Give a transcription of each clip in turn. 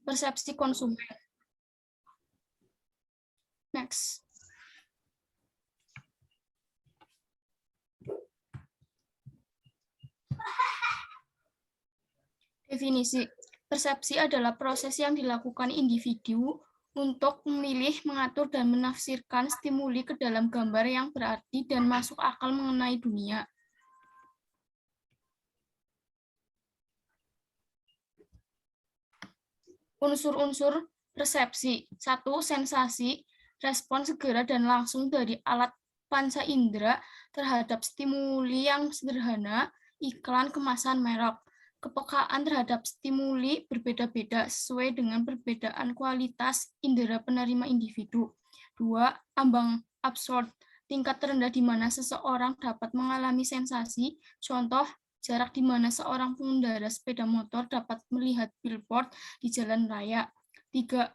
persepsi konsumen. Next. Definisi. Persepsi adalah proses yang dilakukan individu untuk memilih, mengatur, dan menafsirkan stimuli ke dalam gambar yang berarti dan masuk akal mengenai dunia. Unsur-unsur persepsi. 1. Sensasi, respon segera dan langsung dari alat panca indera terhadap stimuli yang sederhana, iklan, kemasan, merek. Kepekaan terhadap stimuli berbeda-beda sesuai dengan perbedaan kualitas indera penerima individu. 2. Ambang absurd, tingkat terendah di mana seseorang dapat mengalami sensasi, contoh, jarak di mana seorang pengendara sepeda motor dapat melihat billboard di jalan raya. 3.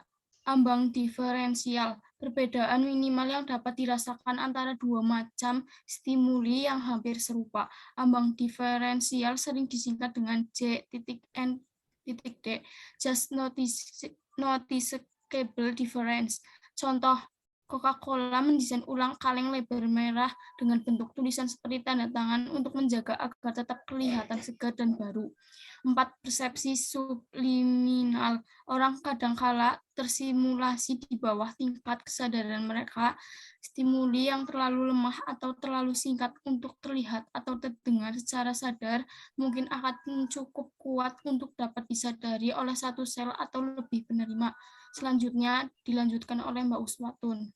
Ambang diferensial, perbedaan minimal yang dapat dirasakan antara dua macam stimuli yang hampir serupa. Ambang diferensial sering disingkat dengan J.N.D, just noticeable difference. Contoh, Coca-Cola mendesain ulang kaleng lebar merah dengan bentuk tulisan seperti tanda tangan untuk menjaga agar tetap kelihatan segar dan baru. 4. Persepsi subliminal. Orang kadangkala tersimulasi di bawah tingkat kesadaran mereka. Stimuli yang terlalu lemah atau terlalu singkat untuk terlihat atau terdengar secara sadar mungkin akan cukup kuat untuk dapat disadari oleh satu sel atau lebih penerima. Selanjutnya dilanjutkan oleh Mbak Uswatun.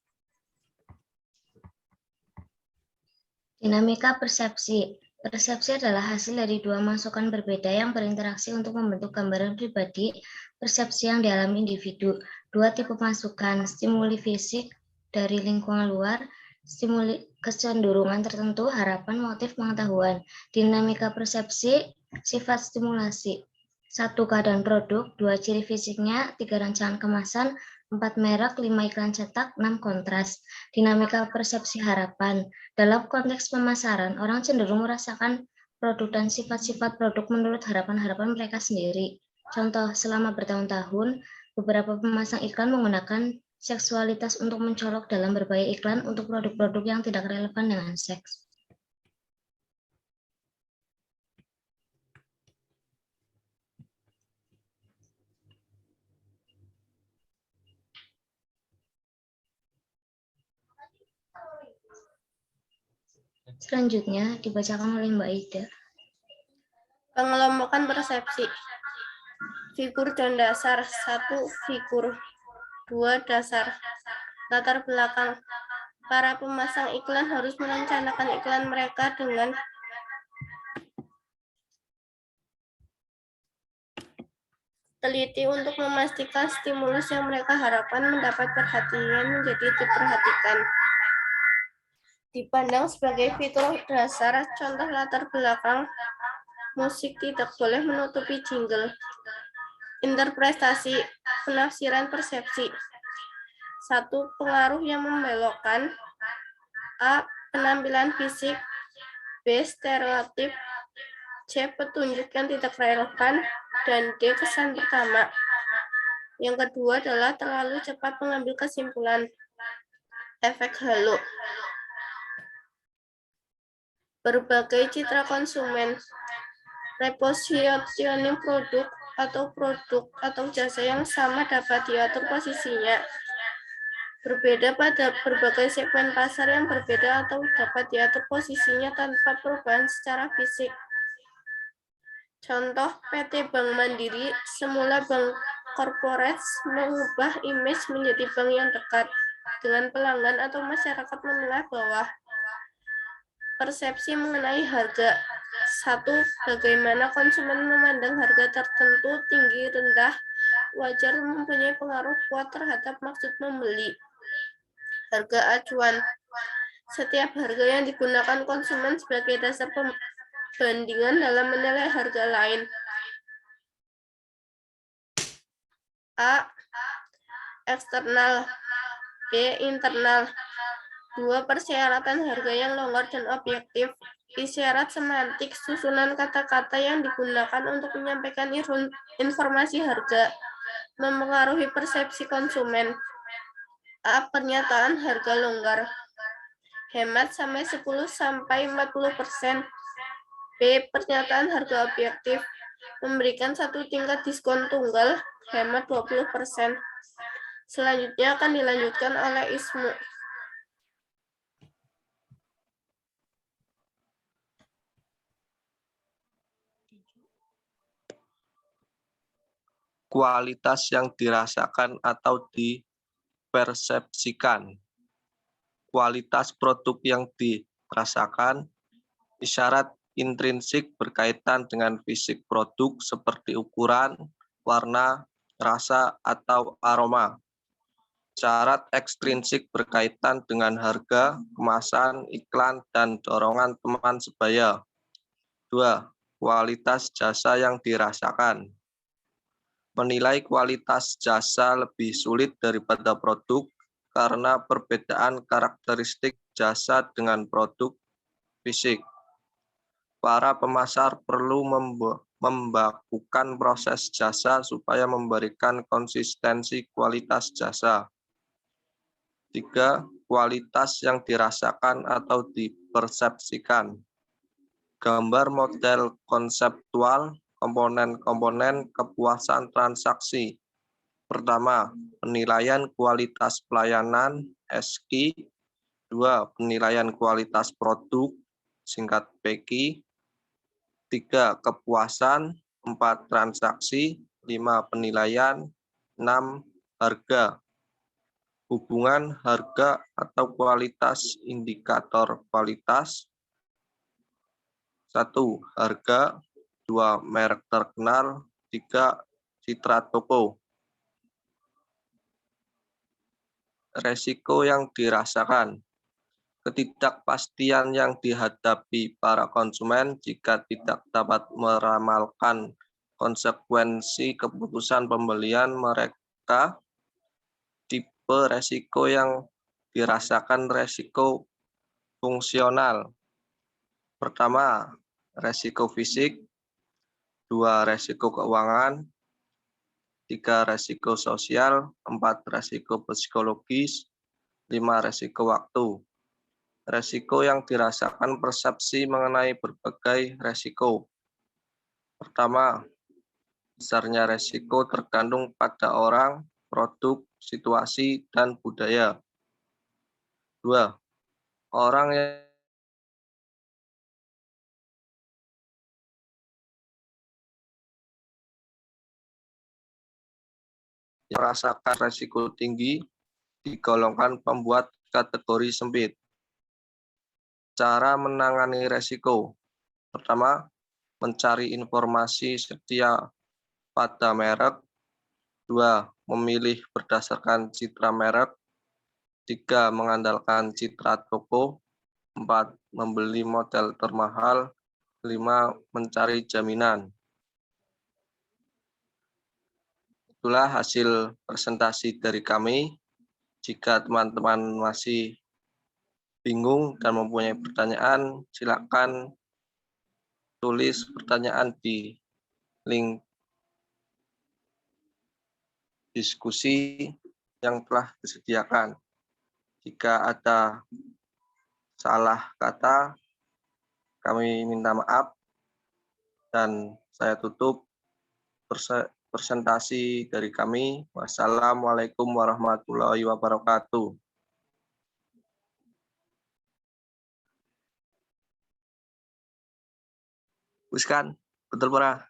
Dinamika persepsi. Persepsi adalah hasil dari dua masukan berbeda yang berinteraksi untuk membentuk gambaran pribadi persepsi yang dialami individu. Dua tipe masukan, stimuli fisik dari lingkungan luar, stimuli kecenderungan tertentu, harapan, motif, pengetahuan. Dinamika persepsi, sifat stimulasi. 1. Keadaan produk, 2. Ciri fisiknya, 3. Rancangan kemasan, 4. Merek, 5. Iklan cetak, 6. Kontras. Dinamika persepsi harapan. Dalam konteks pemasaran, orang cenderung merasakan produk dan sifat-sifat produk menurut harapan-harapan mereka sendiri. Contoh, selama bertahun-tahun, beberapa pemasang iklan menggunakan seksualitas untuk mencolok dalam berbagai iklan untuk produk-produk yang tidak relevan dengan seks. Selanjutnya dibacakan oleh Mbak Ida. Pengelompokan persepsi. Figur dan dasar. 1. Figur. 2. Dasar. Latar belakang. Para pemasang iklan harus merencanakan iklan mereka dengan teliti untuk memastikan stimulus yang mereka harapkan mendapat perhatian menjadi diperhatikan. Dipandang sebagai fitur dasar, contoh latar belakang, musik tidak boleh menutupi jingle. Interpretasi, penafsiran persepsi. 1. Pengaruh yang membelokkan. A. Penampilan fisik. B. Stereotip. C. Petunjuk yang tidak relevan. Dan D. Kesan pertama. Yang kedua adalah terlalu cepat mengambil kesimpulan. Efek halo. Berbagai citra konsumen. Repositioning produk atau jasa yang sama dapat diatur posisinya. Berbeda pada berbagai segmen pasar yang berbeda atau dapat diatur posisinya tanpa perubahan secara fisik. Contoh, PT Bank Mandiri, semula bank corporate, mengubah image menjadi bank yang dekat dengan pelanggan atau masyarakat menengah bawah. Persepsi mengenai harga. 1. Bagaimana konsumen memandang harga tertentu, tinggi, rendah, wajar mempunyai pengaruh kuat terhadap maksud membeli. Harga acuan. Setiap harga yang digunakan konsumen sebagai dasar perbandingan dalam menilai harga lain. A. Eksternal. B. Internal. 2. Persyaratan harga yang longgar dan objektif. Isyarat semantik, susunan kata-kata yang digunakan untuk menyampaikan informasi harga. mempengaruhi persepsi konsumen. A. Pernyataan harga longgar. Hemat sampai 10-40%. B. Pernyataan harga objektif. Memberikan satu tingkat diskon tunggal, hemat 20%. Selanjutnya akan dilanjutkan oleh Ismu. Kualitas yang dirasakan atau dipersepsikan. Kualitas produk yang dirasakan, isyarat intrinsik berkaitan dengan fisik produk seperti ukuran, warna, rasa, atau aroma. Syarat ekstrinsik berkaitan dengan harga, kemasan, iklan, dan dorongan teman sebaya. 2. Kualitas jasa yang dirasakan. Menilai kualitas jasa lebih sulit daripada produk karena perbedaan karakteristik jasa dengan produk fisik. Para pemasar perlu membakukan proses jasa supaya memberikan konsistensi kualitas jasa. 3. Kualitas yang dirasakan atau dipersepsikan. Gambar model konseptual komponen-komponen kepuasan transaksi. Pertama, penilaian kualitas pelayanan (SKI). 2. Penilaian kualitas produk, singkat PKI. 3. Kepuasan. 4. Transaksi. 5. Penilaian. 6. Harga. Hubungan harga atau kualitas indikator kualitas. 1. Harga. 2. Merek terkenal. 3. Citra toko. Resiko yang dirasakan. Ketidakpastian yang dihadapi para konsumen jika tidak dapat meramalkan konsekuensi keputusan pembelian mereka. Tipe resiko yang dirasakan resiko fungsional. Pertama, resiko fisik. 2. Resiko keuangan. 3. Resiko sosial. 4. Resiko psikologis. 5. Resiko waktu. Resiko yang dirasakan persepsi mengenai berbagai resiko. Pertama, besarnya resiko tergantung pada orang, produk, situasi, dan budaya. 2. Orang yang merasakan resiko tinggi digolongkan pembuat kategori sempit. Cara menangani resiko. Pertama, mencari informasi setia pada merek. 2. Memilih berdasarkan citra merek. 3. Mengandalkan citra toko. 4. Membeli model termahal. 5. Mencari jaminan. Itulah hasil presentasi dari kami. Jika teman-teman masih bingung dan mempunyai pertanyaan, silakan tulis pertanyaan di link diskusi yang telah disediakan. Jika ada salah kata, kami minta maaf dan saya tutup presentasi dari kami. Wassalamualaikum warahmatullahi wabarakatuh. Wis kan, betul para.